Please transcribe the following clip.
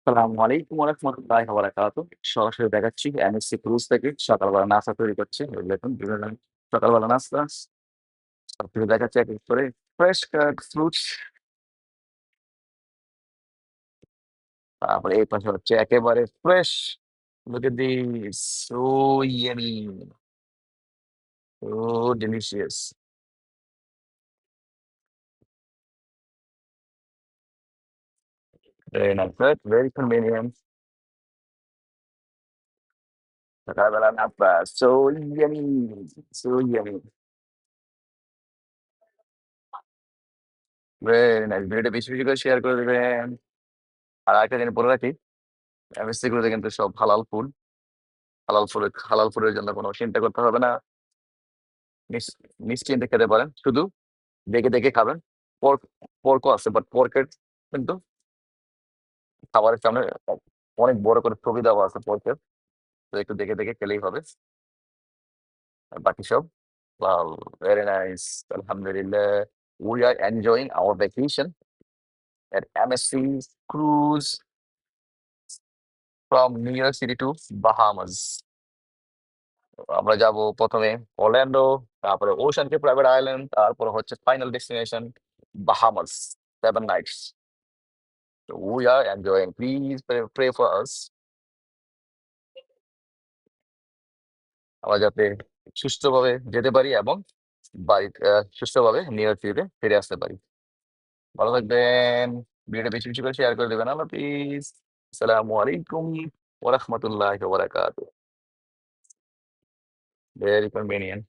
আসসালামু আলাইকুম ওয়া রাহমাতুল্লাহি ওয়া বারাকাতুহু। সরাসরি দেখাচ্ছি এমএসসি ক্রুজ থেকে সকালবেলা নাস্তা তৈরি করছে। এই দেখুন বিভিন্ন সকালবেলা নাস্তা। সবকিছু দেখাচ্ছি এক, এক করে। ফ্রেশ কাট ফ্রুটস। তারপরে এই পাশে হচ্ছে একেবারে fresh. Look at this so yummy, so delicious. Very nice right? Very convenient. সকালবেলা নাস্তা so yummy, so yummy. Very nice. ভিডিওটা বেশি, বেশি করে শেয়ার করে দিবেন। আর আরেকটা জিনিস বলে রাখি, এমএসসি গুলোতে কিন্তু সব হালাল ফুড। হালাল ফুডের জন্য কোনো চিন্তা করতে হবে না। নিস নিশ্চিন্তে খেতে পারেন। শুধু দেখে, দেখে খাবেন। পর্ক পর্কও আছে বাট পর্কের কিন্তু খাবারের সামনে অনেক বড় করে ছবি দেওয়া আছে পর্কের। তো একটু দেখে, দেখে খেলেই হবে। আর বাকি সব ওয়াও! Very nice. আলহামদুলিল্লাহ। We are enjoying our vacation at MSC cruise from New York City to Bahamas. আমরা যাবো ১ম এ অরল্যান্ডো, তারপরে ওশান কে প্রাইভেট আইল্যান্ড, তারপর হচ্ছে final destination Bahamas. 7 nights. So we are enjoying. Please pray for us. আমরা যাতে সুস্থভাবে যেতে পারি এবং বাড়িতে সুস্থভাবে নিউ ইয়র্ক সিটিতে ফিরে আসতে পারি। ভালো থাকবেন। ভিডিওটা বেশি, বেশি করে শেয়ার করে দিবেন। আল্লাহ হাফিজ। আসসালামু আলাইকুম ওয়া রাহমাতুল্লাহি ওয়া বারাকাতুহু। Very convenient.